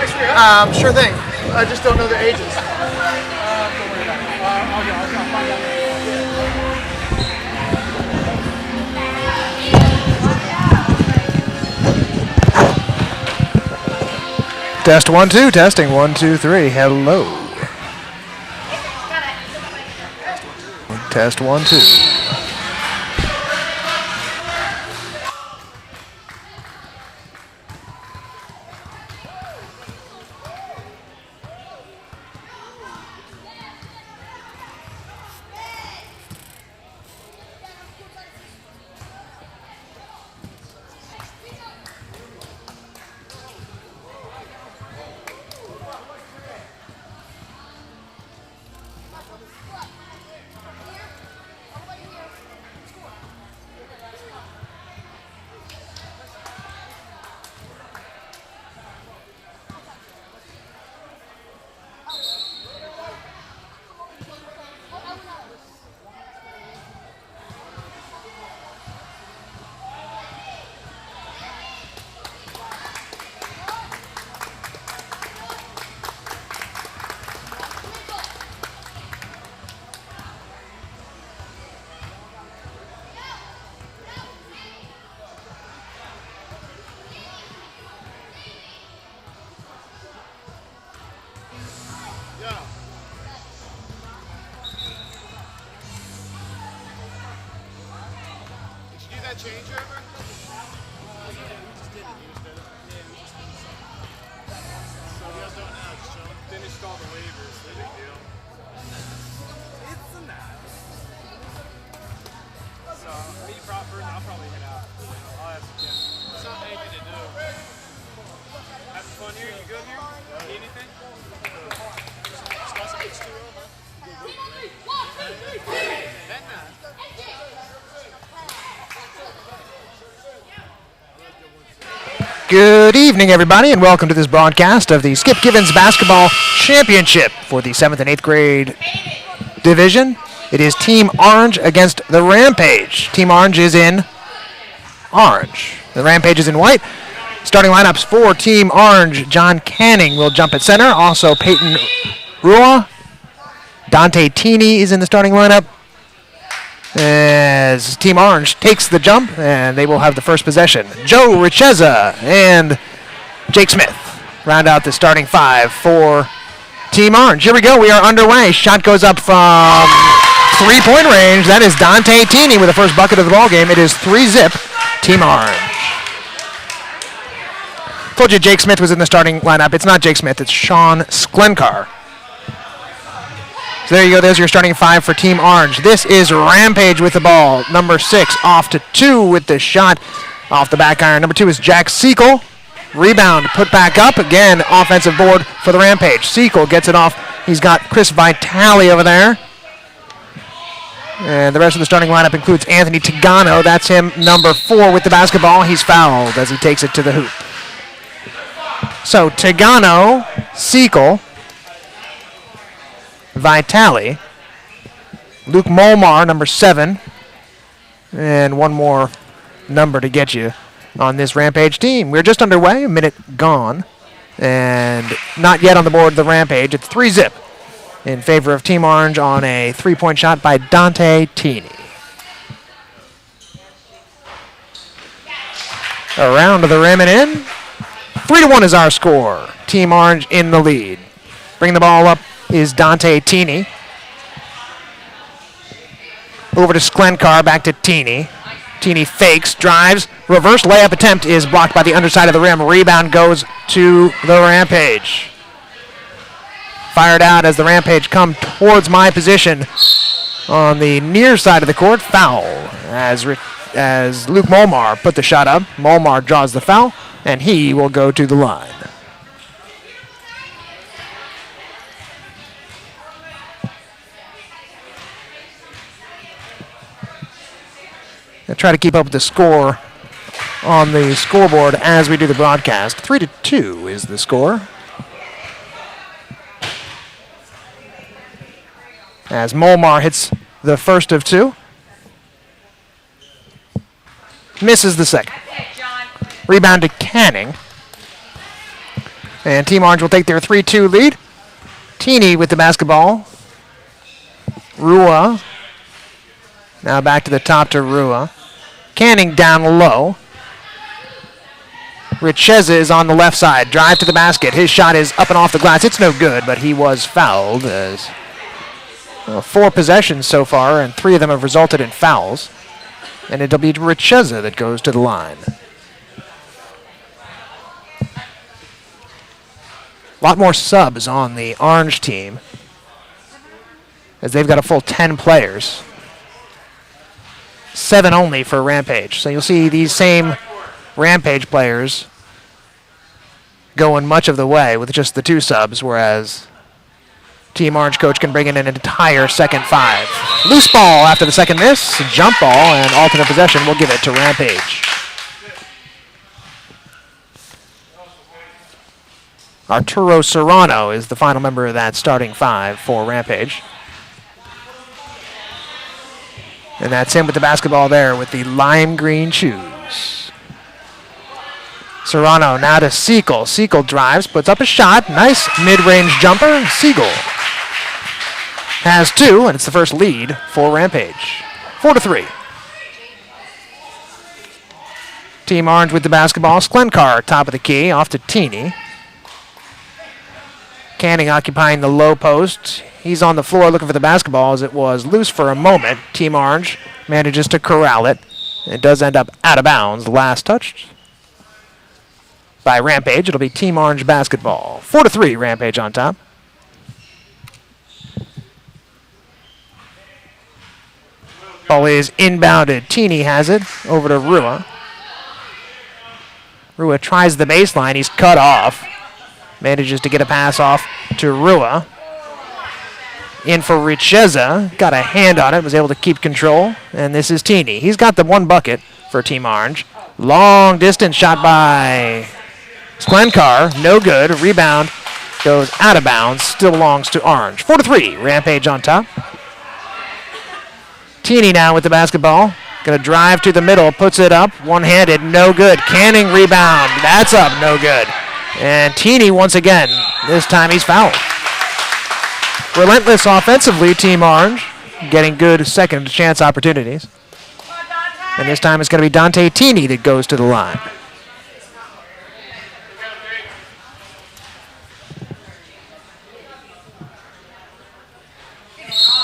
Sure thing. I just don't know their ages. Don't worry about it. I'll find out. Test 1 2, testing 1 2 3. Hello. Test 1 2. Good evening, everybody, and welcome to this broadcast of the Skip Givens Basketball Championship for the 7th and 8th grade division. It is Team Orange against the Rampage. Team Orange is in orange. The Rampage is in white. Starting lineups for Team Orange. John Canning will jump at center. Also, Peyton Rua. Dante Teeny is in the starting lineup as Team Orange takes the jump, and they will have the first possession. Joe Richeza and Jake Smith round out the starting five for Team Orange. Here we go. We are underway. Shot goes up from three-point range. That is Dante Teeny with the first bucket of the ball game. It is 3-zip, Team Orange. Told you Jake Smith was in the starting lineup. It's not Jake Smith. It's Sean Sklenkar. So there you go. There's your starting five for Team Orange. This is Rampage with the ball. Number 6 off to 2 with the shot off the back iron. Number 2 is Jack Seekle. Rebound put back up. Again, offensive board for the Rampage. Seekle gets it off. He's got Chris Vitale over there. And the rest of the starting lineup includes Anthony Tagano. That's him, number 4 with the basketball. He's fouled as he takes it to the hoop. So Tagano, Seekle, Vitale, Luke Molmar, number 7, and one more number to get you on this Rampage team. We're just underway, a minute gone, and not yet on the board the Rampage. It's 3-zip in favor of Team Orange on a three-point shot by Dante Teeny. Around to the rim and in. 3-1 is our score. Team Orange in the lead. Bring the ball up is Dante Teeny. Over to Sklenkar, back to Teeny. Teeny fakes, drives. Reverse layup attempt is blocked by the underside of the rim. Rebound goes to the Rampage. Fired out as the Rampage come towards my position on the near side of the court. Foul as Luke Molmar put the shot up. Molmar draws the foul, and he will go to the line. I'll try to keep up with the score on the scoreboard as we do the broadcast. 3-2 is the score. As Molmar hits the first of 2. Misses the second. Rebound to Canning. And Team Orange will take their 3-2 lead. Teeny with the basketball. Rua. Now back to the top to Rua. Canning down low. Richeza is on the left side. Drive to the basket. His shot is up and off the glass. It's no good, but he was fouled. As 4 possessions so far, and 3 of them have resulted in fouls. And it'll be Richeza that goes to the line. A lot more subs on the Orange team, as they've got a full 10 players. 7 only for Rampage. So you'll see these same Rampage players going much of the way with just the 2 subs, whereas Team Orange coach can bring in an entire second 5. Loose ball after the second miss, jump ball, and alternate possession will give it to Rampage. Arturo Serrano is the final member of that starting 5 for Rampage. And that's him with the basketball there with the lime green shoes. Serrano now to Siegel. Siegel drives, puts up a shot. Nice mid-range jumper. Siegel has 2, and it's the first lead for Rampage. 4-3. Team Orange with the basketball. Sklenkar, top of the key, off to Teeny. Canning occupying the low post. He's on the floor looking for the basketball as it was loose for a moment. Team Orange manages to corral it. It does end up out of bounds. Last touched by Rampage. It'll be Team Orange basketball. 4-3, Rampage on top. Ball is inbounded. Teeny has it over to Rua. Rua tries the baseline. He's cut off. Manages to get a pass off to Rua. In for Richeza. Got a hand on it. Was able to keep control. And this is Teeny. He's got the 1 bucket for Team Orange. Long distance shot by Sklenkar. No good. Rebound goes out of bounds. Still belongs to Orange. 4-3. Rampage on top. Teeny now with the basketball. Going to drive to the middle. Puts it up. One-handed. No good. Canning rebound. That's up. No good. And Teeny once again. This time he's fouled. Relentless offensively, Team Orange. Getting good second chance opportunities. And this time it's going to be Dante Teeny that goes to the line.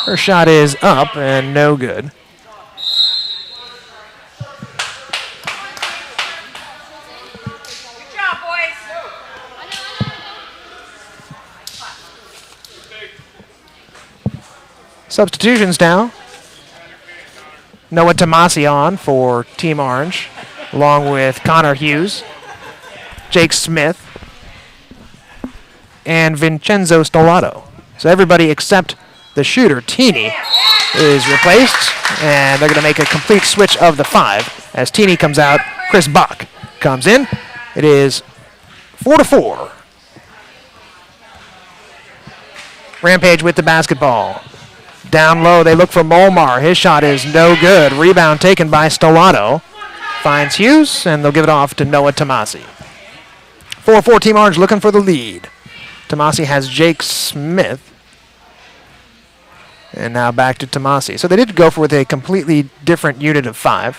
Her shot is up and no good. Substitutions now. Noah Tomasi on for Team Orange, along with Connor Hughes, Jake Smith, and Vincenzo Stellato. So everybody except the shooter, Teeny, is replaced, and they're going to make a complete switch of the 5. As Teeny comes out, Chris Bach comes in. It is 4-4. Rampage with the basketball. Down low, they look for Molmar. His shot is no good. Rebound taken by Stellato. Finds Hughes, and they'll give it off to Noah Tomasi. 4-4 Team Orange looking for the lead. Tomasi has Jake Smith. And now back to Tomasi. So they did go for with a completely different unit of 5.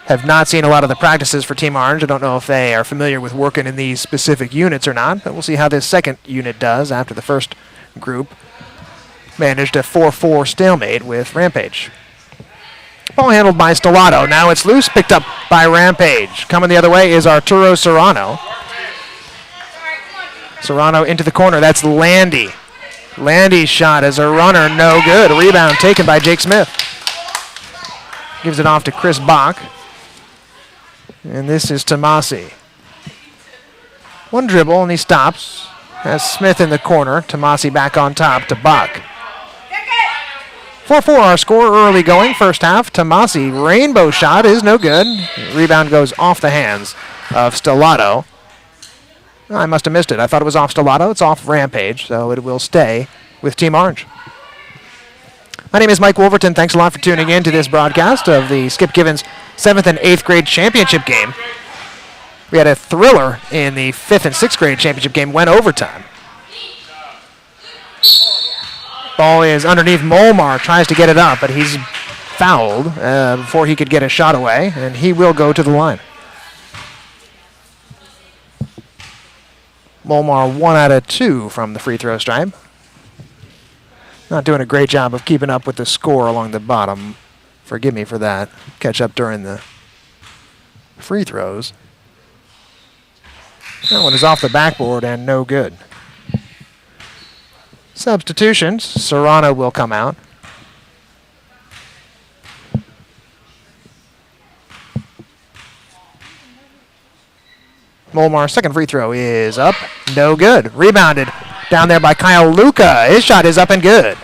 Have not seen a lot of the practices for Team Orange. I don't know if they are familiar with working in these specific units or not, but we'll see how this second unit does after the first group managed a 4-4 stalemate with Rampage. Ball handled by Stellato. Now it's loose, picked up by Rampage. Coming the other way is Arturo Serrano. Serrano into the corner. That's Landy. Landy's shot as a runner, no good. A rebound taken by Jake Smith. Gives it off to Chris Bach. And this is Tomasi. 1 dribble and he stops. Has Smith in the corner. Tomasi back on top to Bach. 4-4 our score early going. First half. Tomasi, rainbow shot is no good. Rebound goes off the hands of Stellato. Oh, I must have missed it. I thought it was off Stellato. It's off Rampage, so it will stay with Team Orange. My name is Mike Wolverton. Thanks a lot for tuning in to this broadcast of the Skip Givens 7th and 8th grade championship game. We had a thriller in the 5th and 6th grade championship game, went overtime. Ball is underneath Molmar, tries to get it up, but he's fouled before he could get a shot away, and he will go to the line. Molmar 1 out of 2 from the free throw stripe. Not doing a great job of keeping up with the score along the bottom. Forgive me for that. Catch up during the free throws. That one is off the backboard and no good. Substitutions. Serrano will come out. Molmar's second free throw is up. No good. Rebounded down there by Kyle Luca. His shot is up and good.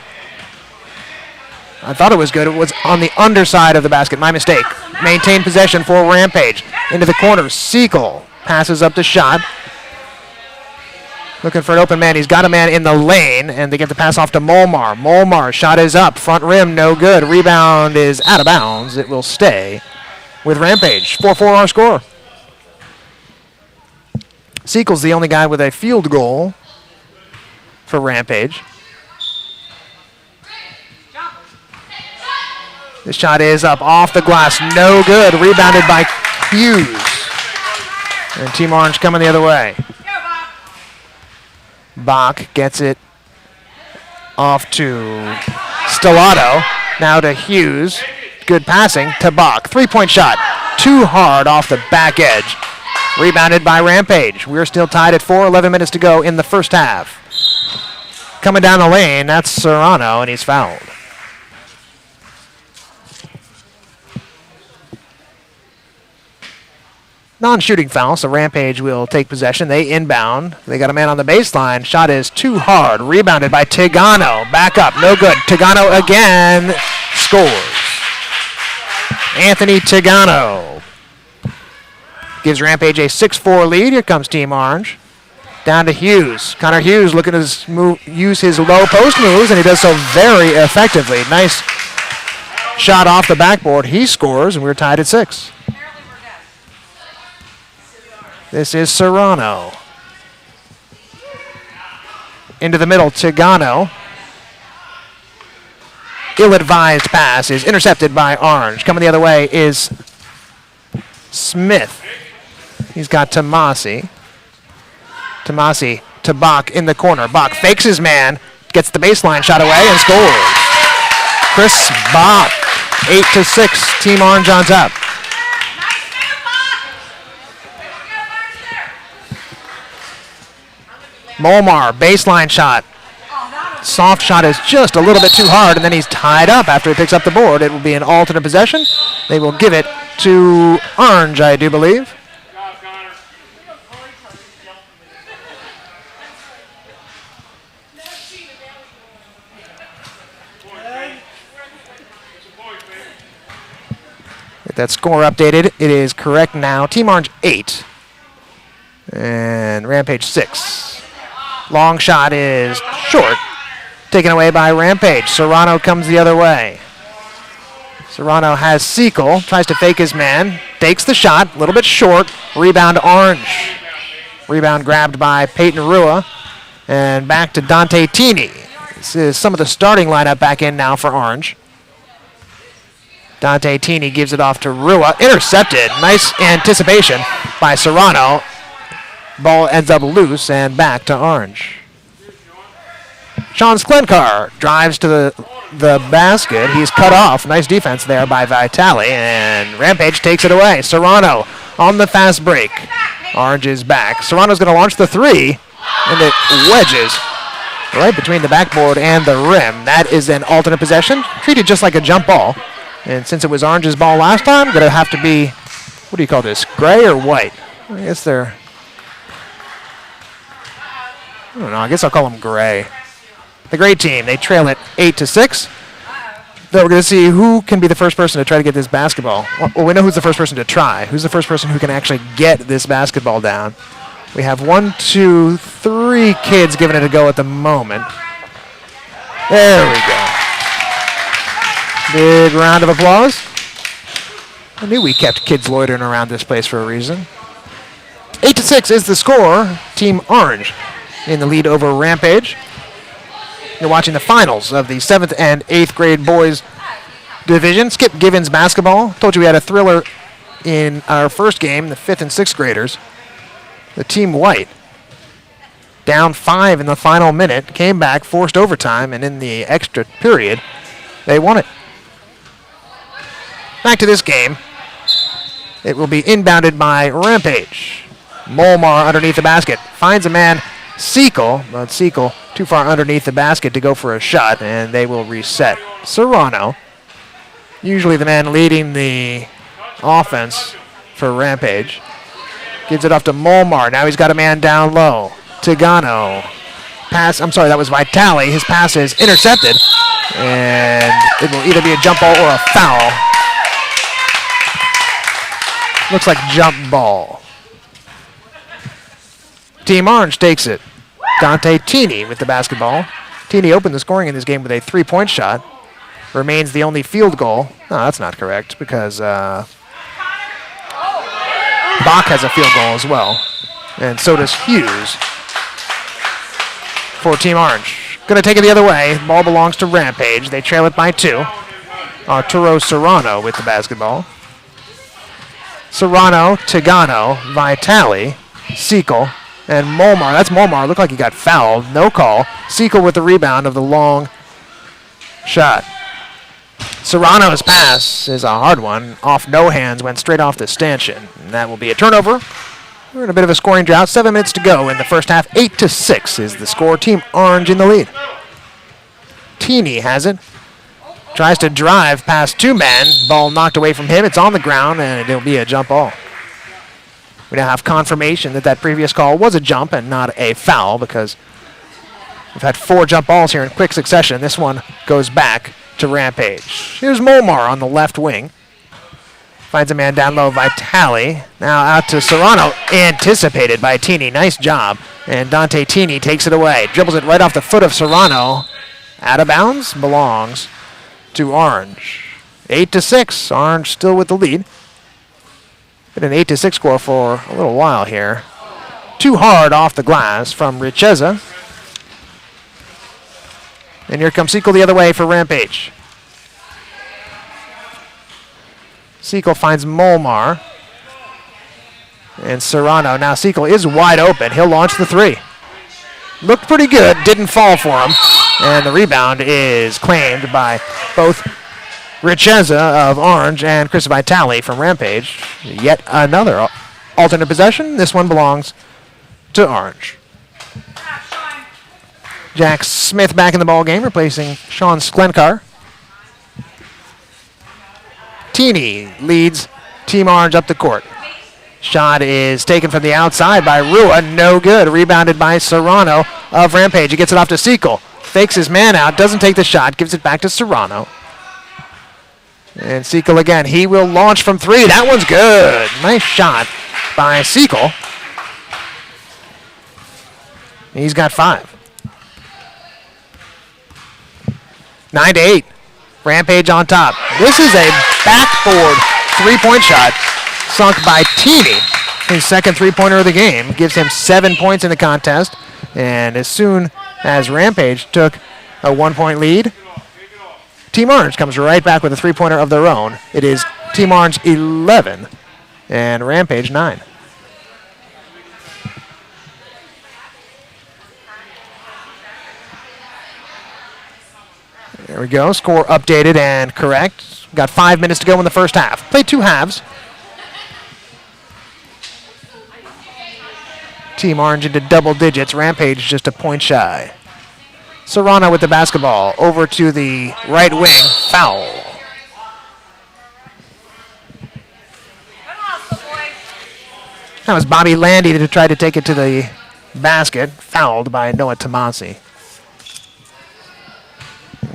I thought it was good. It was on the underside of the basket. My mistake. Maintained possession for Rampage. Into the corner. Siegel passes up the shot. Looking for an open man. He's got a man in the lane, and they get the pass off to Molmar. Molmar, shot is up. Front rim, no good. Rebound is out of bounds. It will stay with Rampage. 4-4 our score. Siegel's the only guy with a field goal for Rampage. This shot is up off the glass. No good. Rebounded by Hughes. And Team Orange coming the other way. Bach gets it off to Stellato. Now to Hughes. Good passing to Bach. 3-point shot. Too hard off the back edge. Rebounded by Rampage. We're still tied at 4, 11 minutes to go in the first half. Coming down the lane, that's Serrano, and he's fouled. Non-shooting foul, so Rampage will take possession. They inbound. They got a man on the baseline. Shot is too hard. Rebounded by Tigano. Back up, no good. Tigano again scores. Anthony Tigano gives Rampage a 6-4 lead. Here comes Team Orange. Down to Hughes. Connor Hughes looking to use his low post moves, and he does so very effectively. Nice shot off the backboard. He scores, and we're tied at 6. This is Serrano. Into the middle, Tigano. Ill-advised pass is intercepted by Orange. Coming the other way is Smith. He's got Tomasi. Tomasi to Bach in the corner. Bach fakes his man, gets the baseline shot away, and scores. Chris Bach, 8-6. Team Orange on top. Molmar, baseline shot. Soft shot is just a little bit too hard, and then he's tied up after he picks up the board. It will be an alternate possession. They will give it to Orange, I do believe. Get that score updated. It is correct now. Team Orange 8 and Rampage 6. Long shot is short. Taken away by Rampage. Serrano comes the other way. Serrano has Siegel. Tries to fake his man. Takes the shot. A little bit short. Rebound Orange. Rebound grabbed by Peyton Rua. And back to Dante Tini. This is some of the starting lineup back in now for Orange. Dante Tini gives it off to Rua. Intercepted. Nice anticipation by Serrano. Ball ends up loose and back to Orange. Sean Sklenkar drives to the basket. He's cut off. Nice defense there by Vitale, and Rampage takes it away. Serrano on the fast break. Orange is back. Serrano's going to launch the three, and it wedges right between the backboard and the rim. That is an alternate possession, treated just like a jump ball. And since it was Orange's ball last time, going to have to be, what do you call this, gray or white? I guess they're, I don't know, I guess I'll call them gray. The gray team, they trail it 8-6. Then we're going to see who can be the first person to try to get this basketball. Well, we know who's the first person to try. Who's the first person who can actually get this basketball down? We have 1, 2, 3 kids giving it a go at the moment. There we go. Big round of applause. I knew we kept kids loitering around this place for a reason. 8-6 is the score. Team Orange in the lead over Rampage. You're watching the finals of the 7th and 8th grade boys division. Skip Givens basketball. Told you we had a thriller in our first game, the 5th and 6th graders. The Team White, down 5 in the final minute, came back, forced overtime, and in the extra period, they won it. Back to this game. It will be inbounded by Rampage. Molmar underneath the basket. Finds a man, Seekle, but Seekle too far underneath the basket to go for a shot, and they will reset. Serrano, usually the man leading the offense for Rampage, gives it off to Molmar. Now he's got a man down low. Tagano. That was Vitale. His pass is intercepted, and it will either be a jump ball or a foul. Looks like jump ball. Team Orange takes it. Dante Teeny with the basketball. Teeny opened the scoring in this game with a 3-point shot. Remains the only field goal. No, that's not correct because Bach has a field goal as well. And so does Hughes for Team Orange. Going to take it the other way. Ball belongs to Rampage. They trail it by 2. Arturo Serrano with the basketball. Serrano, Tagano, Vitale, Seekle, and Molmar. That's Molmar. Looked like he got fouled. No call. Seekle with the rebound of the long shot. Serrano's pass is a hard one. Off no hands, went straight off the stanchion. And that will be a turnover. We're in a bit of a scoring drought. 7 minutes to go in the first half. 8-6 is the score. Team Orange in the lead. Teeny has it. Tries to drive past 2 men. Ball knocked away from him. It's on the ground, and it'll be a jump ball. We now have confirmation that previous call was a jump and not a foul because we've had 4 jump balls here in quick succession. This one goes back to Rampage. Here's Molmar on the left wing. Finds a man down low, Vitale. Now out to Serrano, anticipated by Teeny. Nice job. And Dante Teeny takes it away. Dribbles it right off the foot of Serrano. Out of bounds, belongs to Orange. 8-6, Orange still with the lead. Been an 8-6 score for a little while here. Too hard off the glass from Richeza. And here comes Seekle the other way for Rampage. Seekle finds Molmar. And Serrano. Now Seekle is wide open. He'll launch the 3. Looked pretty good. Didn't fall for him. And the rebound is claimed by both Richeza of Orange and Chris Vitale from Rampage. Yet another alternate possession. This one belongs to Orange. Jack Smith back in the ball game, replacing Sean Sklenkar. Teeny leads Team Orange up the court. Shot is taken from the outside by Rua. No good. Rebounded by Serrano of Rampage. He gets it off to Seekle. Fakes his man out. Doesn't take the shot. Gives it back to Serrano. And Seekle again. He will launch from 3. That one's good. Nice shot by Seekle. He's got 5. 9-8. Rampage on top. This is a backboard 3-point shot sunk by Teeny. His second 3-pointer of the game. Gives him 7 points in the contest. And as soon as Rampage took a 1-point lead, Team Orange comes right back with a 3-pointer of their own. It is Team Orange 11 and Rampage 9. There we go. Score updated and correct. Got 5 minutes to go in the first half. Played 2 halves. Team Orange into double digits. Rampage just a point shy. Serrano with the basketball. Over to the right wing. Foul. That was Bobby Landy to try to take it to the basket. Fouled by Noah Tomasi.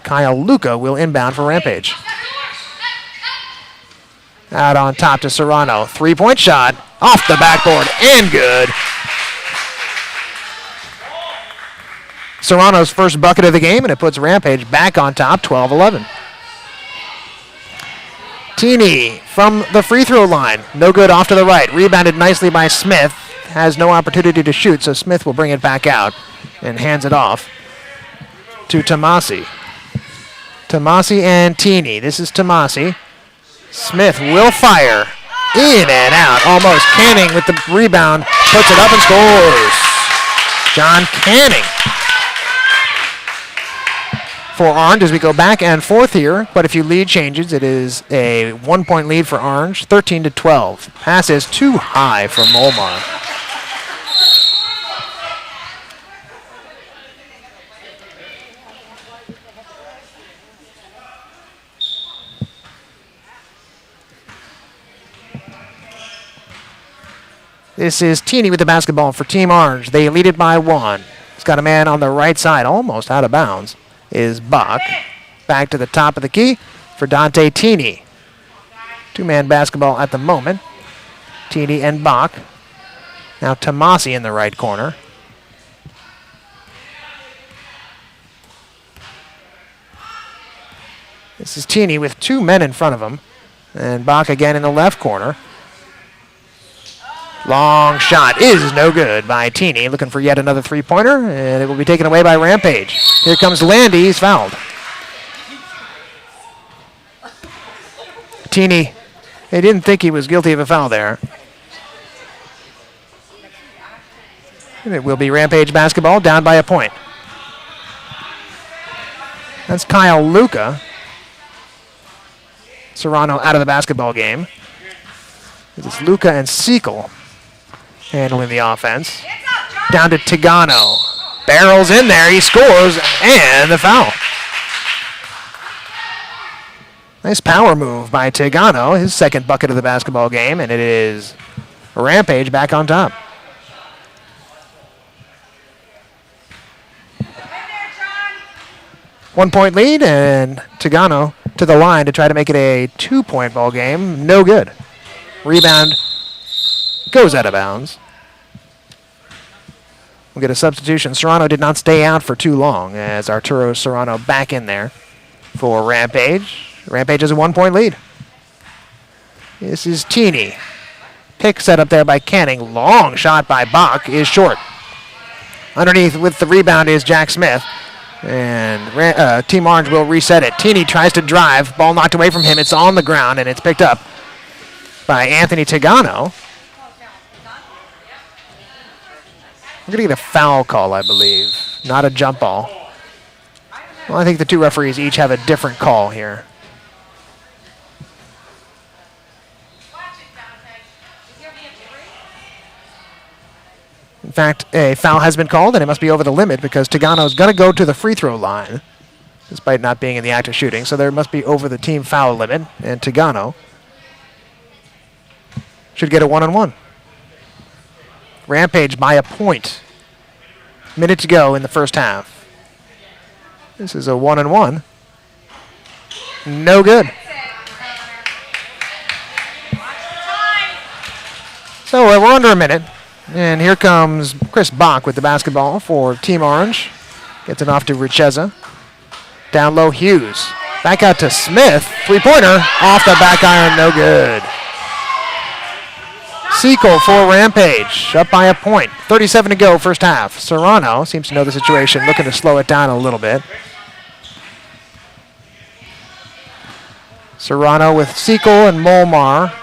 Kyle Luca will inbound for Rampage. Out on top to Serrano. 3-point shot. Off the backboard and good. Serrano's first bucket of the game, and it puts Rampage back on top, 12-11. Teeny from the free throw line. No good off to the right. Rebounded nicely by Smith. has no opportunity to shoot, so Smith will bring it back out and hands it off to Tomasi. Tomasi and Teeny. This is Tomasi. Smith will fire. In and out. Almost. Canning with the rebound. Puts it up and scores. John Canning for Orange as we go back and forth here. But if you lead changes, it is a 1-point lead for Orange, 13-12. Pass is too high for Molmar. This is Teeny with the basketball for Team Orange. They lead it by 1. He's got a man on the right side, almost out of bounds, is Bach. Back to the top of the key for Dante Teeny. 2-man basketball at the moment. Teeny and Bach. Now Tomasi in the right corner. This is Teeny with 2 men in front of him. And Bach again in the left corner. Long shot is no good by Teeny, looking for yet another 3-pointer, and it will be taken away by Rampage. Here comes Landy, he's fouled. Teeny, they didn't think he was guilty of a foul there. And it will be Rampage basketball, down by a point. That's Kyle Luca. Serrano out of the basketball game. This is Luca and Segal handling the offense. Down to Tigano. Barrels in there, he scores, and the foul. Nice power move by Tigano, his second bucket of the basketball game, and it is Rampage back on top. One-point lead, and Tigano to the line to try to make it a 2-point ball game. No good. Rebound goes out of bounds. We'll get a substitution. Serrano did not stay out for too long as Arturo Serrano back in there for Rampage. Rampage has a 1-point lead. This is Teeny. Pick set up there by Canning. Long shot by Bach is short. Underneath with the rebound is Jack Smith. And Team Orange will reset it. Teeny tries to drive. Ball knocked away from him. It's on the ground, and it's picked up by Anthony Tigano. We're going to get a foul call, I believe, not a jump ball. Well, I think the 2 referees each have a different call here. In fact, a foul has been called, and it must be over the limit because Tigano's going to go to the free throw line, despite not being in the act of shooting. So there must be over the team foul limit, and Tigano should get a 1-on-1. Rampage by a point. Minute to go in the first half. This is a 1-on-1. No good. So we're under a minute. And here comes Chris Bach with the basketball for Team Orange. Gets it off to Richeza. Down low, Hughes. Back out to Smith. 3-pointer. Off the back iron, no good. Segal for Rampage, up by a point. 37 to go, first half. Serrano seems to know the situation, looking to slow it down a little bit. Serrano with Segal and Molmar,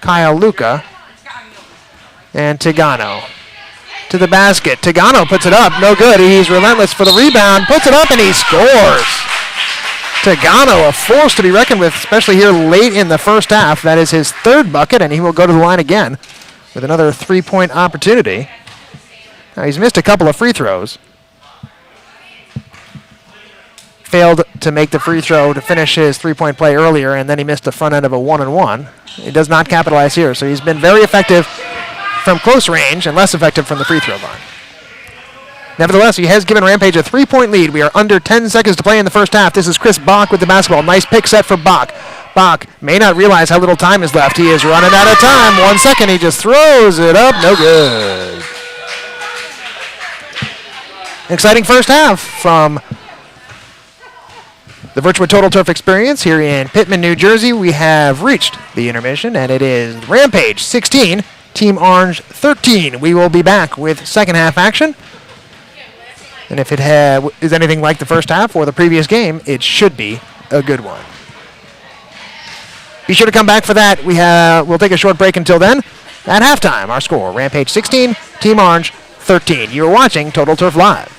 Kyle Luca, and Tigano. To the basket. Tigano puts it up, no good. He's relentless for the rebound, puts it up, and he scores. Tigano, a force to be reckoned with, especially here late in the first half. That is his 3rd bucket, and he will go to the line again with another 3-point opportunity. Now, he's missed a couple of free throws. Failed to make the free throw to finish his 3-point play earlier, and then he missed the front end of a 1-on-1. He does not capitalize here, so he's been very effective from close range and less effective from the free throw line. Nevertheless, he has given Rampage a 3-point lead. We are under 10 seconds to play in the first half. This is Chris Bach with the basketball. Nice pick set for Bach. Bach may not realize how little time is left. He is running out of time. 1 second. He just throws it up. No good. Exciting first half from the Virtua Total Turf Experience here in Pittman, New Jersey. We have reached the intermission, and it is Rampage 16, Team Orange 13. We will be back with second half action. And if it is anything like the first half or the previous game, it should be a good one. Be sure to come back for that. We'll take a short break until then. At halftime, our score, Rampage 16, Team Orange 13. You're watching Total Turf Live.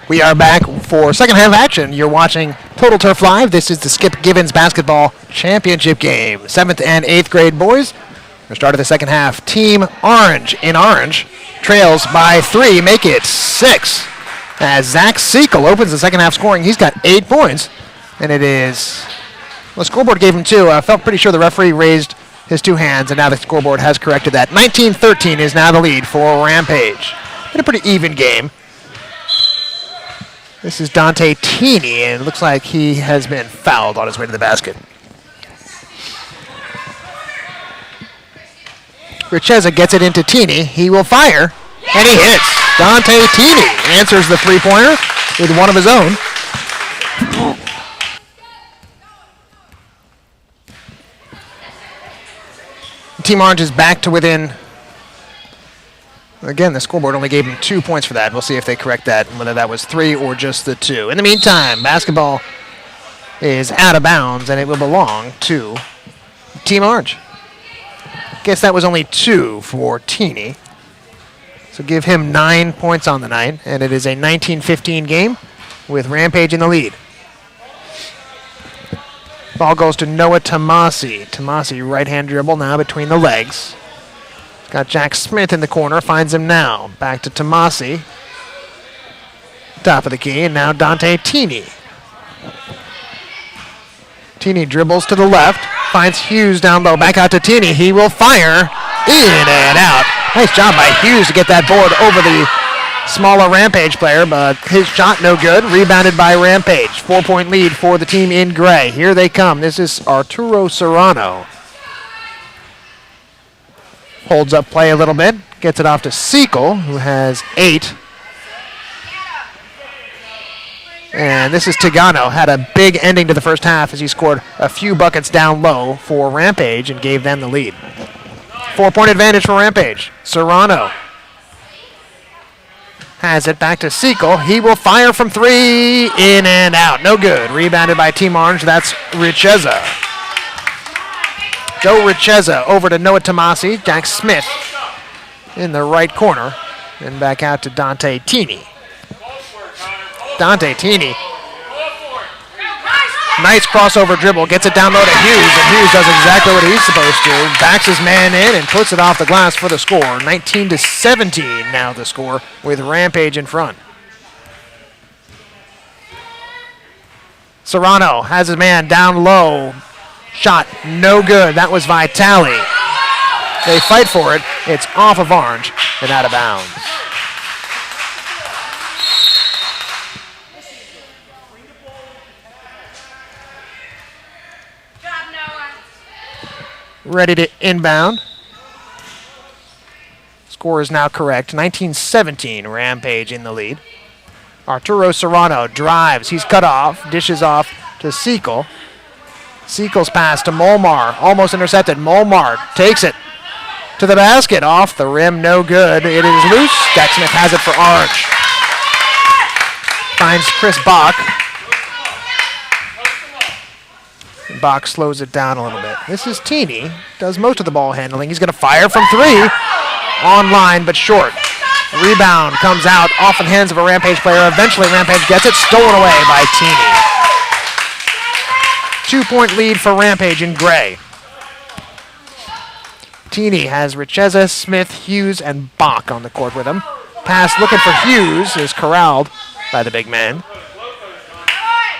We are back for second half action. You're watching Total Turf Live. This is the Skip Givens Basketball Championship game. 7th and 8th grade boys. The start of the second half. Team Orange in orange trails by 3, make it 6. As Zach Siekel opens the second half scoring, he's got 8 points. And it is, well, the scoreboard gave him 2. I felt pretty sure the referee raised his 2 hands, and now the scoreboard has corrected that. 19-13 is now the lead for Rampage. Been a pretty even game. This is Dante Teeny, and it looks like he has been fouled on his way to the basket. Richeza gets it into Teeny. He will fire, and he hits. Dante Teeny answers the three-pointer with one of his own. Team Orange is back to within. Again, the scoreboard only gave him 2 points for that. We'll see if they correct that, whether that was 3 or just the 2. In the meantime, basketball is out of bounds, and it will belong to Team Orange. Guess that was only 2 for Teeny. So give him 9 points on the night, and it is a 19-15 game with Rampage in the lead. Ball goes to Noah Tomasi. Tomasi, right-hand dribble now between the legs. Got Jack Smith in the corner, finds him now. Back to Tomasi. Top of the key, and now Dante Teeny. Teeny dribbles to the left, finds Hughes down low, back out to Teeny. He will fire, in and out. Nice job by Hughes to get that board over the smaller Rampage player, but his shot no good. Rebounded by Rampage. 4-point lead for the team in gray. Here they come. This is Arturo Serrano. Holds up play a little bit. Gets it off to Sequel, who has 8. And this is Tigano. Had a big ending to the first half as he scored a few buckets down low for Rampage and gave them the lead. 4-point advantage for Rampage. Serrano has it back to Sequel. He will fire from 3. In and out. No good. Rebounded by Team Orange. That's Richeza. Joe Richeza over to Noah Tomasi. Jack Smith in the right corner. And back out to Dante Teeny. Dante Teeny. Nice crossover dribble. Gets it down low to Hughes. And Hughes does exactly what he's supposed to. Backs his man in and puts it off the glass for the score. 19-17 now the score with Rampage in front. Serrano has his man down low. Shot no good. That was Vitale. They fight for it. It's off of Orange and out of bounds. Ready to inbound. Score is now correct. 19-17, Rampage in the lead. Arturo Serrano drives. He's cut off. Dishes off to Sequel. Sequel's pass to Molmar. Almost intercepted. Molmar takes it to the basket. Off the rim. No good. It is loose. Jack Smith has it for Orange. Finds Chris Bach. Bach slows it down a little bit. This is Teeny. Does most of the ball handling. He's going to fire from 3. On line, but short. Rebound comes out off the hands of a Rampage player. Eventually, Rampage gets it stolen away by Teeny. 2-point lead for Rampage in gray. Teeny has Richeza, Smith, Hughes, and Bach on the court with him. Pass looking for Hughes is corralled by the big man.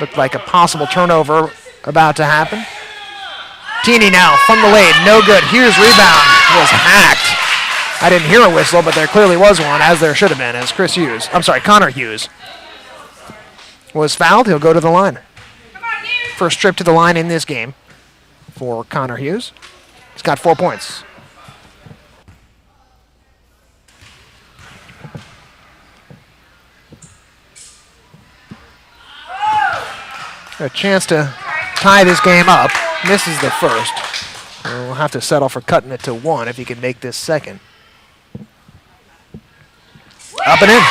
Looked like a possible turnover about to happen. Teeny now from the lane, no good. Hughes' rebound was hacked. I didn't hear a whistle, but there clearly was one, as there should have been, as Connor Hughes was fouled. He'll go to the line. First trip to the line in this game for Connor Hughes. He's got 4 points. A chance to tie this game up. Misses the first. We'll have to settle for cutting it to 1 if he can make this second. Up and in.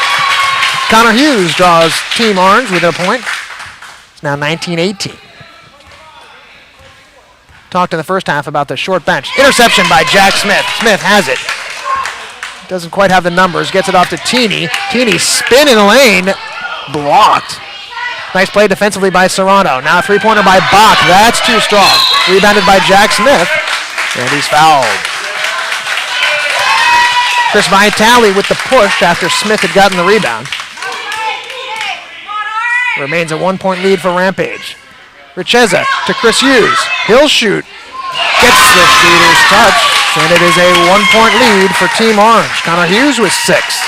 Connor Hughes draws Team Orange with a point. It's now 19-18. Talked in the first half about the short bench. Interception by Jack Smith. Smith has it. Doesn't quite have the numbers. Gets it off to Teeny. Teeny spin in the lane. Blocked. Nice play defensively by Serrano. Now a three-pointer by Bach. That's too strong. Rebounded by Jack Smith. And he's fouled. Chris Vitale with the push after Smith had gotten the rebound. Remains a 1-point lead for Rampage. Richeza to Chris Hughes. He'll shoot. Gets the shooter's touch. And it is a 1-point lead for Team Orange. Connor Hughes with 6.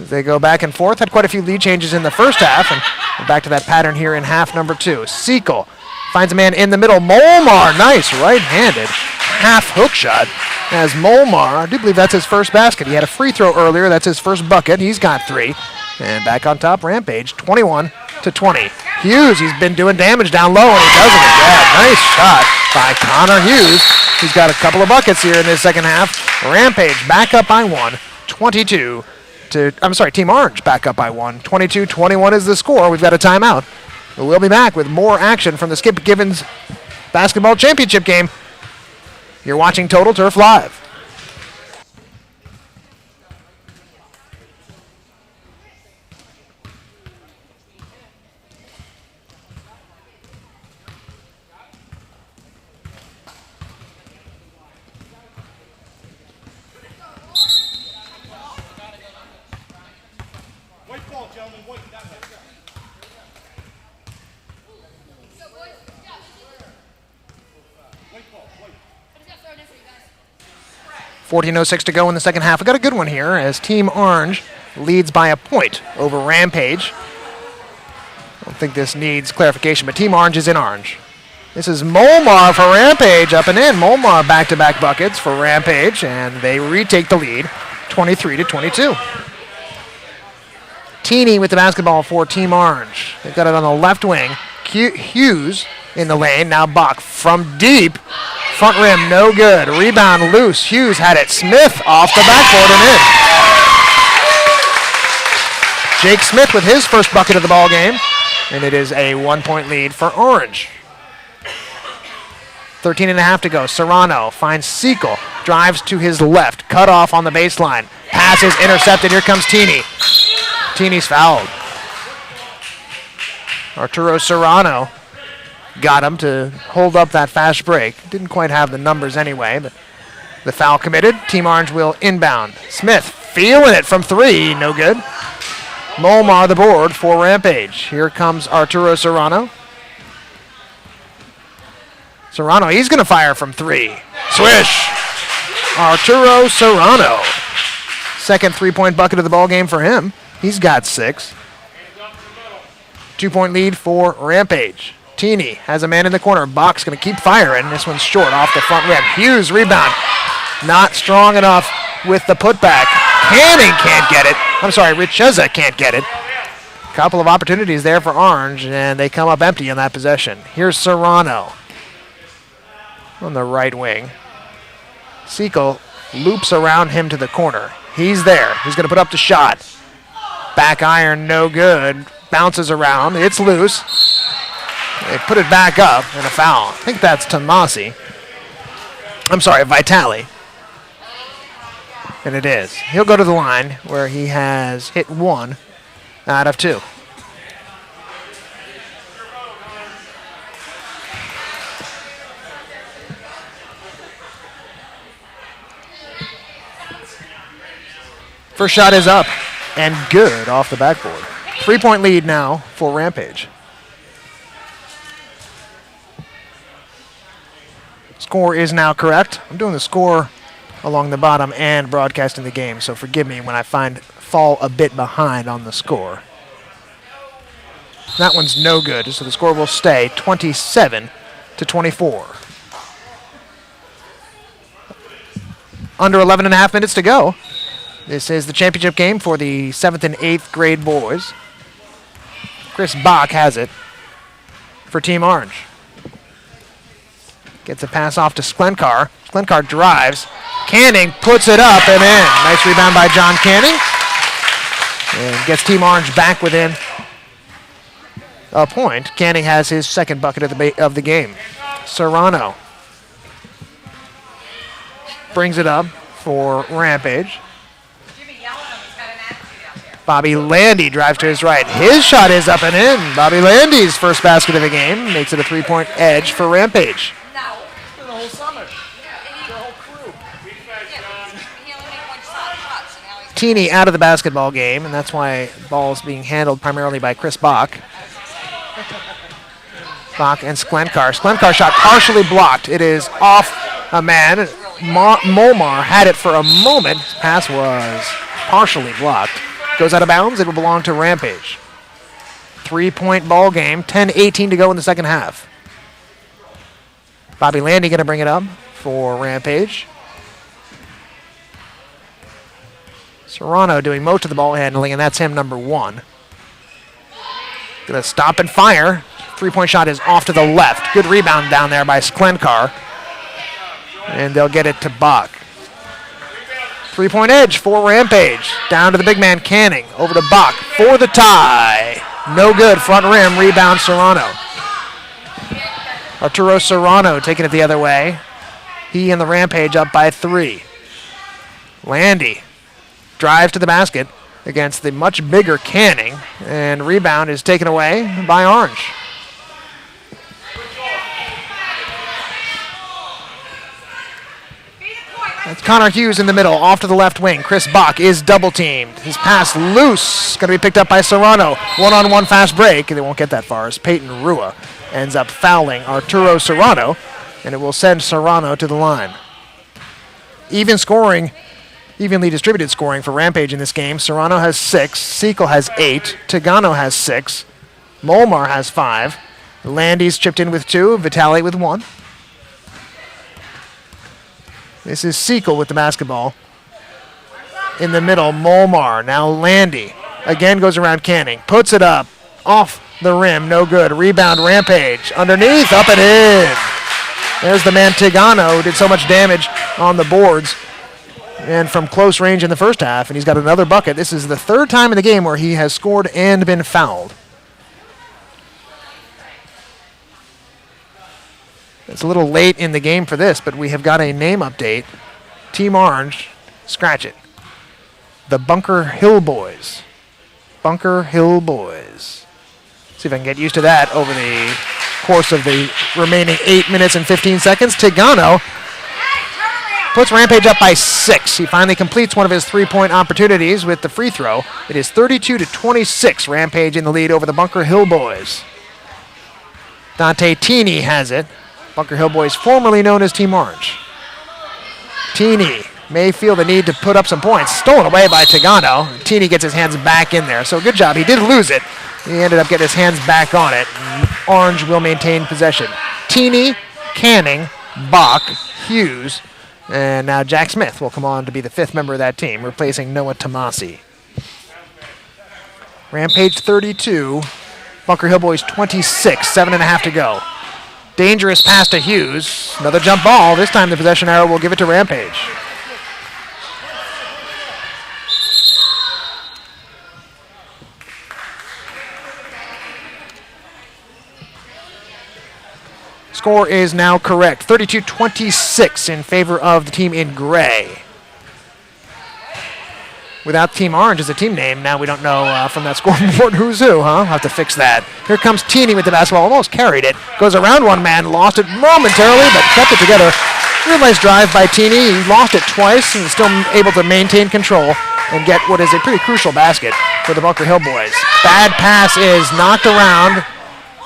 They go back and forth. Had quite a few lead changes in the first half. And we're back to that pattern here in half number 2. Sequel finds a man in the middle. Molmar, nice right-handed half hook shot. As Molmar, I do believe that's his first basket. He had a free throw earlier. That's his first bucket. He's got 3. And back on top, Rampage, 21-20. Hughes, he's been doing damage down low, and he does it again. Nice shot by Connor Hughes. He's got a couple of buckets here in this second half. Rampage back up by 1, Team Orange back up by 1. 22-21 is the score. We've got a timeout. We'll be back with more action from the Skip Givens Basketball Championship game. You're watching Total Turf Live. 14:06 to go in the second half. We got a good one here as Team Orange leads by a point over Rampage. I don't think this needs clarification, but Team Orange is in orange. This is Molmar for Rampage, up and in. Molmar back-to-back buckets for Rampage, and they retake the lead, 23-22. Teeny with the basketball for Team Orange. They've got it on the left wing. Hughes in the lane. Now Bach from deep. Front rim, no good. Rebound loose. Hughes had it. Smith off the backboard and in. Jake Smith with his first bucket of the ball game, and it is a 1-point lead for Orange. 13:30 to go. Serrano finds Segal. Drives to his left. Cut off on the baseline. Pass is intercepted. Here comes Teeny. Teeny's fouled. Arturo Serrano got him to hold up that fast break. Didn't quite have the numbers anyway, but the foul committed. Team Orange will inbound. Smith feeling it from three. No good. Molmar the board for Rampage. Here comes Arturo Serrano. Serrano, he's going to fire from three. Swish! Arturo Serrano. Second three-point bucket of the ball game for him. He's got 6. 2-point lead for Rampage. Teeny has a man in the corner. Bach's going to keep firing. This one's short off the front rim. Hughes rebound. Not strong enough with the putback. Canning can't get it. I'm sorry, Richeza can't get it. Couple of opportunities there for Orange, and they come up empty on that possession. Here's Serrano on the right wing. Segal loops around him to the corner. He's there. He's going to put up the shot. Back iron, no good. Bounces around. It's loose. They put it back up, and a foul. I think that's Tomasi. I'm sorry, Vitali. And it is. He'll go to the line where he has hit 1 out of 2. First shot is up and good off the backboard. 3-point lead now for Rampage. Score is now correct. I'm doing the score along the bottom and broadcasting the game, so forgive me when I fall a bit behind on the score. That one's no good, so the score will stay 27-24. Under 11.5 minutes to go. This is the championship game for the 7th and 8th grade boys. Chris Bach has it for Team Orange. Gets a pass off to Sklenkar. Sklenkar drives. Canning puts it up and in. Nice rebound by John Canning. And gets Team Orange back within a point. Canning has his second bucket of the game. Serrano brings it up for Rampage. Bobby Landy drives to his right. His shot is up and in. Bobby Landy's first basket of the game makes it a 3-point edge for Rampage. The whole summer. The whole crew. Teeny out of the basketball game, and that's why ball's being handled primarily by Chris Bach. Bach and Sklenkar. Sklenkar shot partially blocked. It is off a man. Molmar had it for a moment. His pass was partially blocked. Goes out of bounds. It will belong to Rampage. 3-point ball game. 10:18 to go in the second half. Bobby Landy going to bring it up for Rampage. Serrano doing most of the ball handling, and that's him, number 1. Going to stop and fire. 3-point shot is off to the left. Good rebound down there by Sklenkar. And they'll get it to Bach. 3-point edge for Rampage. Down to the big man Canning. Over to Bach for the tie. No good. Front rim. Rebound Serrano. Arturo Serrano taking it the other way. He and the Rampage up by 3. Landy drives to the basket against the much bigger Canning. And rebound is taken away by Orange. That's Connor Hughes in the middle, off to the left wing. Chris Bach is double-teamed. His pass loose, going to be picked up by Serrano. One-on-one fast break. They won't get that far as Peyton Rua ends up fouling Arturo Serrano, and it will send Serrano to the line. even scoring, evenly distributed scoring for Rampage in this game. Serrano has 6, Sequel has 8, Tagano has 6, Molmar has 5, Landy's chipped in with 2, Vitale with 1. This is Sequel with the basketball. In the middle, Molmar, now Landy. Again goes around Canning, puts it up, off the rim, no good. Rebound, Rampage, underneath, up and in. There's the man Tagano, who did so much damage on the boards and from close range in the first half, and he's got another bucket. This is the third time in the game where he has scored and been fouled. It's a little late in the game for this, but we have got a name update. Team Orange, scratch it. The Bunker Hill Boys. Bunker Hill Boys. See if I can get used to that over the course of the remaining 8 minutes and 15 seconds. Tagano puts Rampage up by 6. He finally completes one of his three-point opportunities with the free throw. It is 32-26. Rampage in the lead over the Bunker Hill Boys. Dante Teeny has it. Bunker Hill Boys, formerly known as Team Orange. Teeny may feel the need to put up some points. Stolen away by Tagano. Teeny gets his hands back in there. So good job. He did lose it. He ended up getting his hands back on it. Orange will maintain possession. Teeny, Canning, Bach, Hughes, and now Jack Smith will come on to be the 5th member of that team, replacing Noah Tomasi. Rampage 32, Bunker Hill Boys 26, 7.5 to go. Dangerous pass to Hughes. Another jump ball. This time the possession arrow will give it to Rampage. Score is now correct. 32-26 in favor of the team in gray. Without Team Orange as a team name, now we don't know from that scoreboard who's who, huh? We'll have to fix that. Here comes Teeny with the basketball, almost carried it. Goes around one man, lost it momentarily, but kept it together. Real nice drive by Teeny. He lost it twice and is still able to maintain control and get what is a pretty crucial basket for the Bunker Hill Boys. Bad pass is knocked around.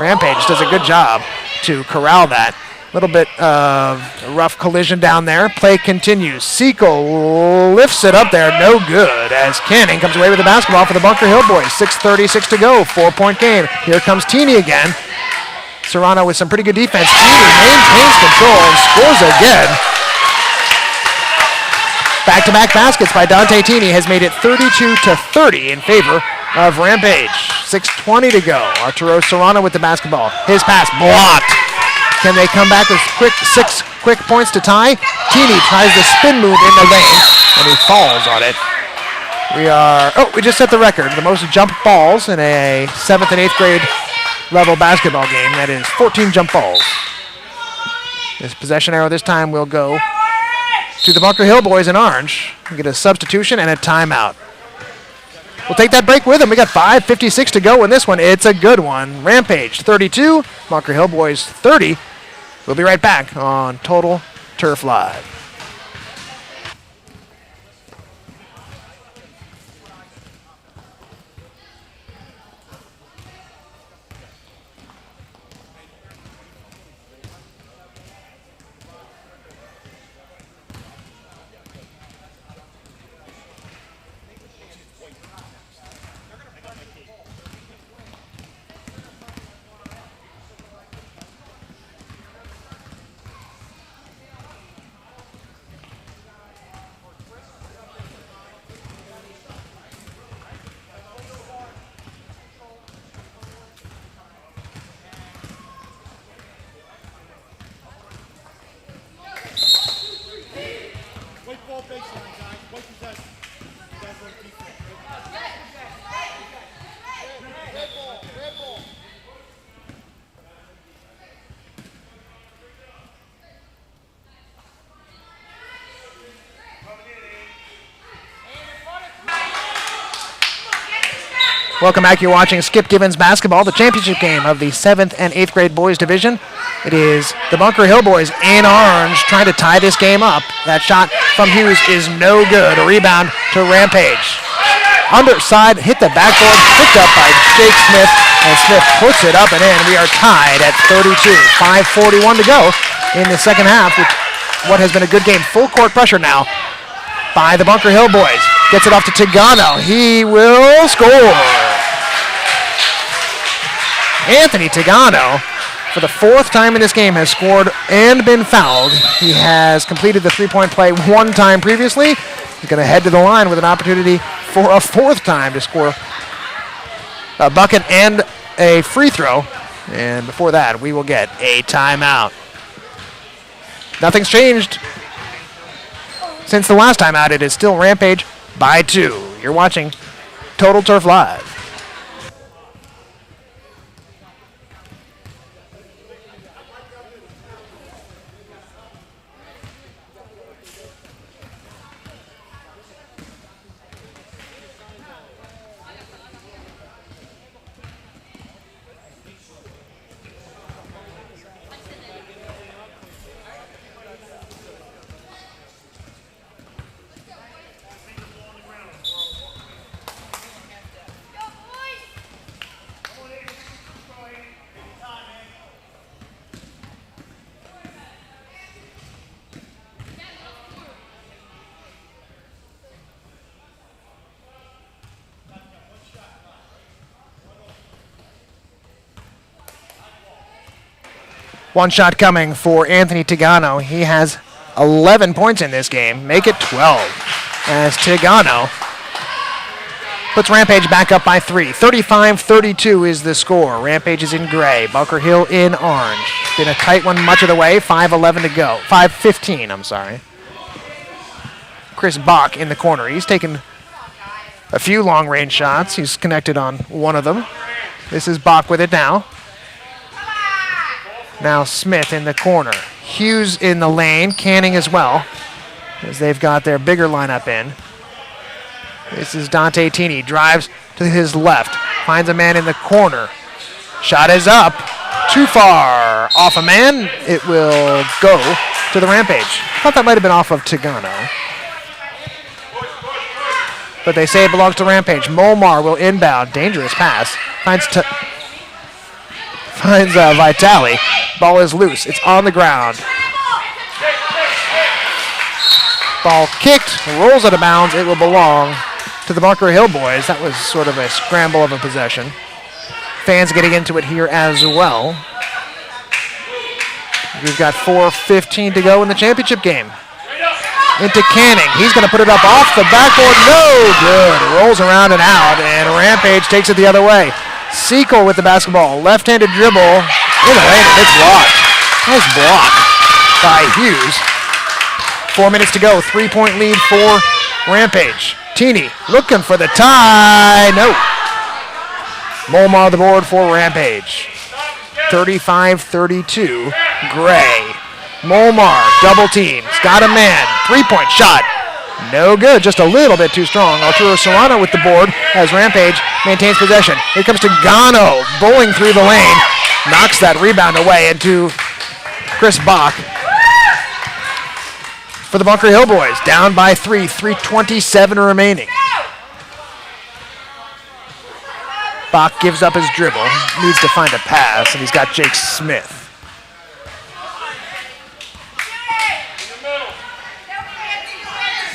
Rampage does a good job to corral that. A little bit of a rough collision down there. Play continues. Sequel lifts it up there. No good as Canning comes away with the basketball for the Bunker Hill Boys. 6:36 to go. 4-point game. Here comes Teeny again. Serrano with some pretty good defense. Teeny maintains control and scores again. Back-to-back baskets by Dante Teeny has made it 32-30 in favor of Rampage. 6:20 to go. Arturo Serrano with the basketball. His pass blocked. Can they come back with 6 quick points to tie? Teeny tries the spin move in the lane, and he falls on it. We just set the record. The most jump balls in a 7th and 8th grade level basketball game. That is 14 jump balls. This possession arrow this time will go to the Bunker Hill Boys in orange. We get a substitution and a timeout. We'll take that break with them. We got 5:56 to go in this one. It's a good one. Rampage 32, Bunker Hill Boys 30. We'll be right back on Total Turf Live. Welcome back. You're watching Skip Givens basketball, the championship game of the 7th and 8th grade boys division. It is the Bunker Hill Boys in orange trying to tie this game up. That shot from Hughes is no good. A rebound to Rampage. Underside, hit the backboard, picked up by Jake Smith, and Smith puts it up and in. We are tied at 32. 5:41 to go in the second half with what has been a good game. Full court pressure now by the Bunker Hill boys. Gets it off to Tigano. He will score. Anthony Tigano, for the 4th time in this game, has scored and been fouled. He has completed the three-point play 1 time previously. He's going to head to the line with an opportunity for a 4th time to score a bucket and a free throw. And before that, we will get a timeout. Nothing's changed since the last time out. It is still Rampage by 2. You're watching Total Turf Live. One shot coming for Anthony Tigano. He has 11 points in this game. Make it 12 as Tigano puts Rampage back up by 3. 35-32 is the score. Rampage is in gray. Bunker Hill in orange. Been a tight one much of the way. 5:11 to go. 5:15, I'm sorry. Chris Bach in the corner. He's taken a few long-range shots. He's connected on one of them. This is Bach with it now. Now Smith in the corner. Hughes in the lane. Canning as well, as they've got their bigger lineup in. This is Dante Tini. Drives to his left. Finds a man in the corner. Shot is up. Too far. Off a man. It will go to the Rampage. I thought that might have been off of Tigano. But they say it belongs to Rampage. Molmar will inbound. Dangerous pass. Finds Vitali. Ball is loose. It's on the ground. Ball kicked. Rolls out of bounds. It will belong to the Bunker Hill boys. That was sort of a scramble of a possession. Fans getting into it here as well. We've got 4:15 to go in the championship game. Into Canning. He's going to put it up off the backboard. No good. Rolls around and out, and Rampage takes it the other way. Sequel with the basketball. Left-handed dribble. In the lane, and it's blocked. Nice block by Hughes. 4 minutes to go. 3-point lead for Rampage. Teeny looking for the tie. No. Molmar the board for Rampage. 35-32. Gray. Molmar double teams. Got a man. 3-point shot. No good. Just a little bit too strong. Arturo Serrano with the board as Rampage maintains possession. Here comes Tigano bowling through the lane. Knocks that rebound away into Chris Bach for the Bunker Hill boys. Down by 3. 3:27 remaining. Bach gives up his dribble. Needs to find a pass, and he's got Jake Smith.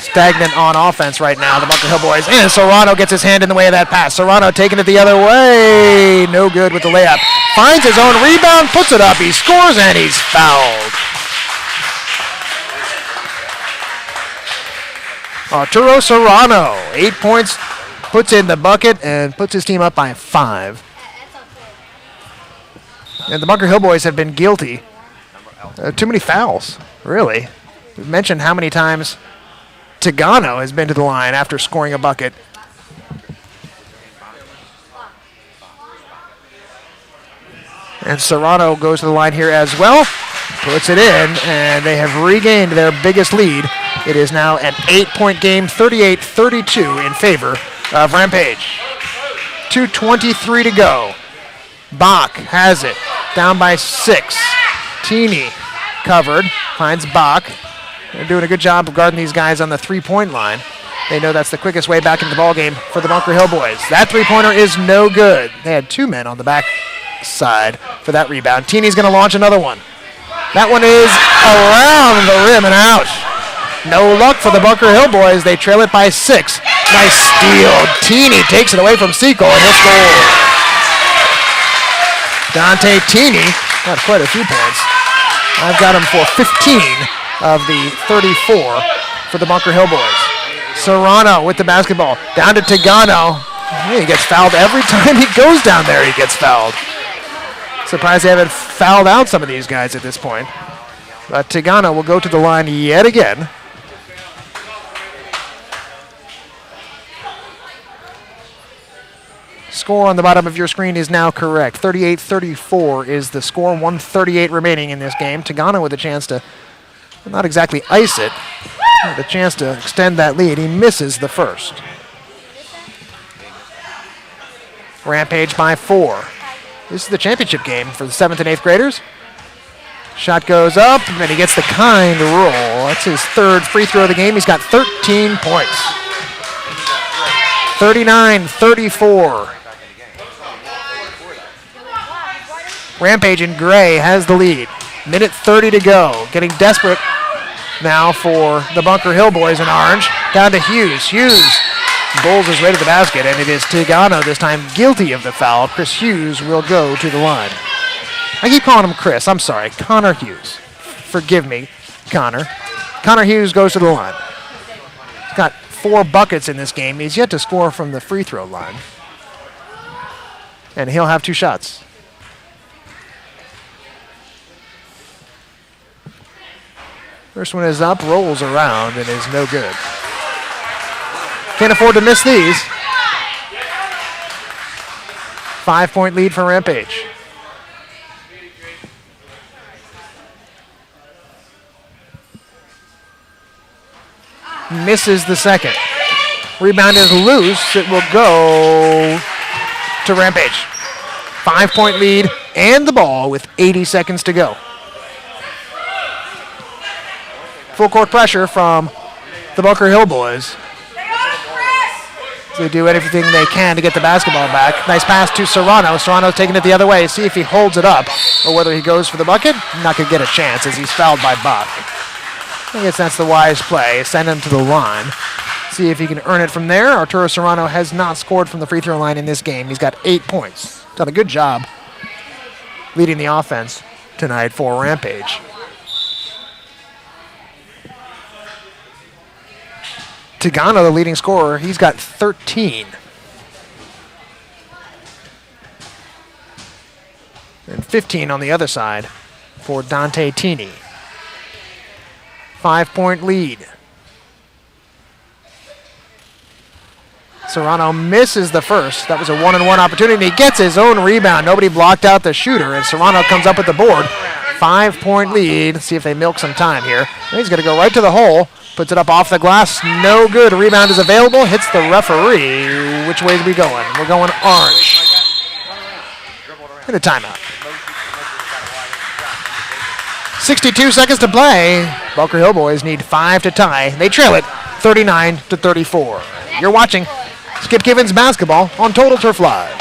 Stagnant on offense right now, the Bunker Hill boys. And Serrano gets his hand in the way of that pass. Serrano taking it the other way. No good with the layup. Finds his own rebound, puts it up. He scores, and he's fouled. Arturo Serrano, 8 points, puts in the bucket, and puts his team up by 5. And the Bunker Hill boys have been guilty. Too many fouls, really. We've mentioned how many times Tigano has been to the line after scoring a bucket. And Serrano goes to the line here as well. Puts it in, and they have regained their biggest lead. It is now an 8-point game, 38-32 in favor of Rampage. 2:23 to go. Bach has it, down by 6. Teeny covered, finds Bach. They're doing a good job of guarding these guys on the three-point line. They know that's the quickest way back into the ballgame for the Bunker Hill boys. That three-pointer is no good. They had 2 men on the back side for that rebound. Teeny's going to launch another one. That one is around the rim and No luck for the Bunker Hill boys. They trail it by 6. Nice steal. Teeny takes it away from Sequel, and he'll score. Dante Teeny got quite a few points. I've got him for 15 of the 34 for the Bunker Hill boys. Serrano with the basketball. Down to Tigano. He gets fouled every time he goes down there. He gets fouled. Surprised they haven't fouled out some of these guys at this point. But Tigano will go to the line yet again. Score on the bottom of your screen is now correct. 38-34 is the score. 1:38 remaining in this game. Tigano with a chance to, not exactly ice it, with a chance to extend that lead. He misses the first. Rampage by 4. This is the championship game for the 7th and 8th graders. Shot goes up, and he gets the kind roll. That's his 3rd free throw of the game. He's got 13 points. 39-34. Rampage in gray has the lead. Minute 30 to go. Getting desperate now for the Bunker Hill boys in orange. Down to Hughes. Hughes bowls his way to the basket, and it is Tigano this time guilty of the foul. Chris Hughes will go to the line. I keep calling him Chris. I'm sorry. Connor Hughes. Forgive me, Connor. Connor Hughes goes to the line. He's got 4 buckets in this game. He's yet to score from the free throw line. And he'll have 2 shots. First one is up, rolls around, and is no good. Can't afford to miss these. 5-point lead for Rampage. Misses the second. Rebound is loose. It will go to Rampage. 5-point lead and the ball with 80 seconds to go. Full court pressure from the Bunker Hill boys. They do everything they can to get the basketball back. Nice pass to Serrano. Serrano's taking it the other way. See if he holds it up or whether he goes for the bucket. Not going to get a chance as he's fouled by Bach. I guess that's the wise play. Send him to the line. See if he can earn it from there. Arturo Serrano has not scored from the free throw line in this game. He's got 8 points. Done a good job leading the offense tonight for Rampage. Tigano, the leading scorer, he's got 13. And 15 on the other side for Dante Teeny. 5-point lead. Serrano misses the first. That was a 1-on-1 opportunity. He gets his own rebound. Nobody blocked out the shooter, and Serrano comes up with the board. 5-point lead. Let's see if they milk some time here. He's going to go right to the hole. Puts it up off the glass. No good. Rebound is available. Hits the referee. Which way are we going? We're going orange. And a timeout. 62 seconds to play. Bunker Hill boys need 5 to tie. They trail it 39-34. You're watching Skip Givens basketball on Total Turf Live.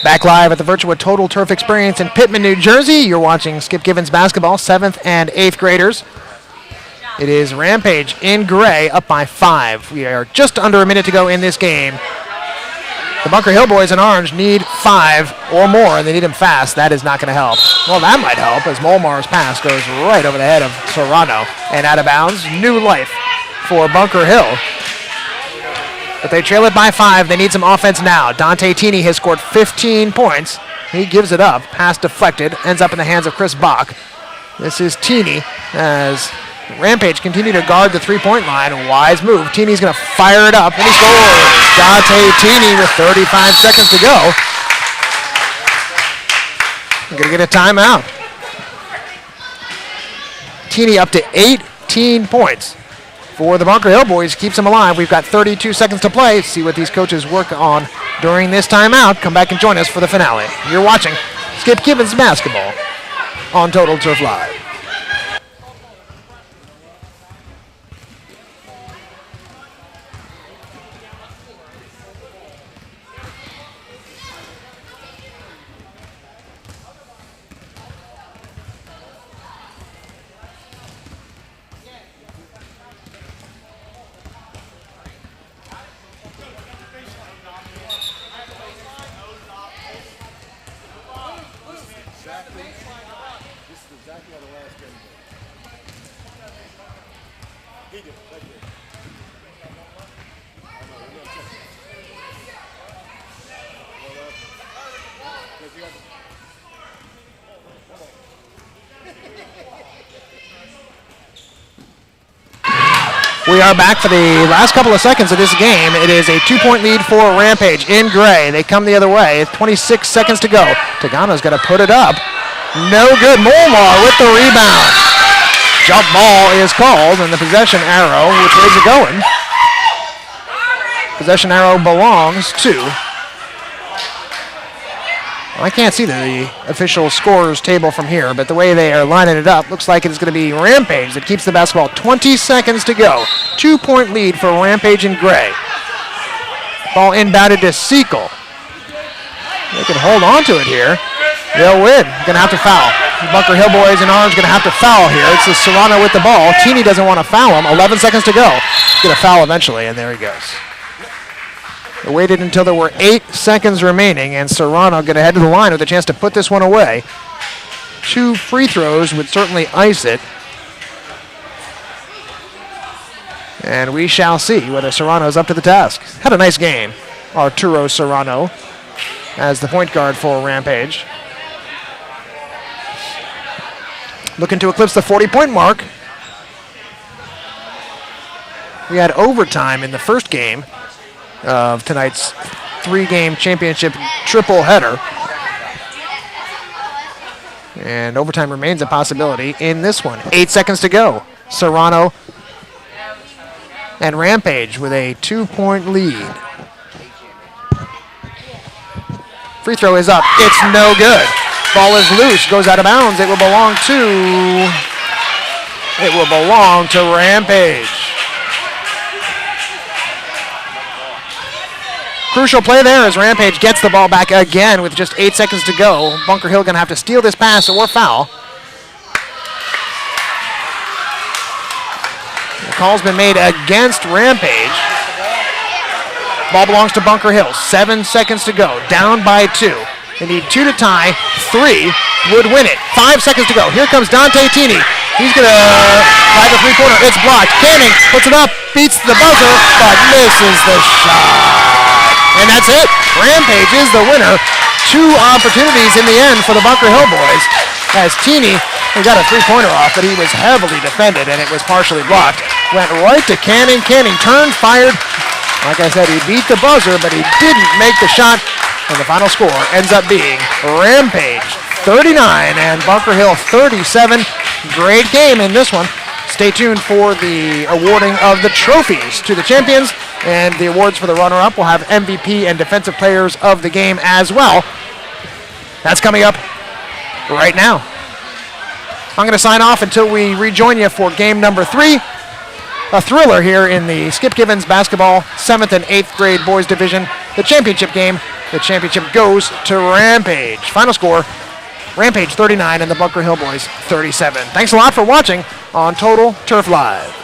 Back live at the Virtua Total Turf Experience in Pittman, New Jersey. You're watching Skip Givens basketball, 7th and 8th graders. It is Rampage in gray, up by 5. We are just under a minute to go in this game. The Bunker Hill boys in orange need 5 or more, and they need them fast. That is not going to help. Well, that might help, as Molmar's pass goes right over the head of Serrano and out of bounds. New life for Bunker Hill. But they trail it by 5. They need some offense now. Dante Tini has scored 15 points. He gives it up. Pass deflected. Ends up in the hands of Chris Bach. This is Tini as Rampage continue to guard the three-point line. A wise move. Tini's going to fire it up, and he scores. Dante Tini with 35 seconds to go. Going to get a timeout. Tini up to 18 points for the Bunker Hill boys. Keeps them alive. We've got 32 seconds to play. See what these coaches work on during this timeout. Come back and join us for the finale. You're watching Skip Gibbons basketball on Total Turf Live. We are back for the last couple of seconds of this game. It is a 2-point lead for Rampage in gray. They come the other way. 26 seconds to go. Tagano's got to put it up. No good. Molmar with the rebound. Jump ball is called, and the possession arrow, which way is it going? Possession arrow belongs to... I can't see the official scores table from here, but the way they are lining it up, looks like it's going to be Rampage that keeps the basketball. 20 seconds to go. 2-point lead for Rampage in gray. Ball inbounded to Sequel. They can hold on to it here. They'll win. Going to have to foul. The Bunker Hill boys in orange going to have to foul here. It's the Serrano with the ball. Tini doesn't want to foul him. 11 seconds to go. Going to foul eventually, and there he goes. They waited until there were 8 seconds remaining, and Serrano going to head to the line with a chance to put this one away. 2 free throws would certainly ice it. And we shall see whether Serrano's up to the task. Had a nice game, Arturo Serrano, as the point guard for Rampage. Looking to eclipse the 40-point mark. We had overtime in the first game of tonight's 3-game championship triple header. And overtime remains a possibility in this one. 8 seconds to go. Serrano and Rampage with a 2-point lead. Free throw is up. It's no good. Ball is loose. Goes out of bounds. It will belong to Rampage. Crucial play there as Rampage gets the ball back again with just 8 seconds to go. Bunker Hill going to have to steal this pass or foul. The call's been made against Rampage. Ball belongs to Bunker Hill. 7 seconds to go. Down by 2. They need 2 to tie. 3 would win it. 5 seconds to go. Here comes Dante Tini. He's going to try the three-pointer. It's blocked. Canning puts it up, beats the buzzer, but misses the shot. And that's it. Rampage is the winner. 2 opportunities in the end for the Bunker Hill boys. As Tini, he got a three-pointer off, but he was heavily defended, and it was partially blocked. Went right to Canning. Canning turned, fired. Like I said, he beat the buzzer, but he didn't make the shot. And the final score ends up being Rampage 39 and Bunker Hill 37. Great game in this one. Stay tuned for the awarding of the trophies to the champions, and the awards for the runner-up. We'll have MVP and defensive players of the game as well. That's coming up right now. I'm going to sign off until we rejoin you for game number 3. A thriller here in the Skip Gibbons basketball 7th and 8th grade boys division. The championship game. The championship goes to Rampage. Final score, Rampage 39 and the Bunker Hill boys 37. Thanks a lot for watching on Total Turf Live.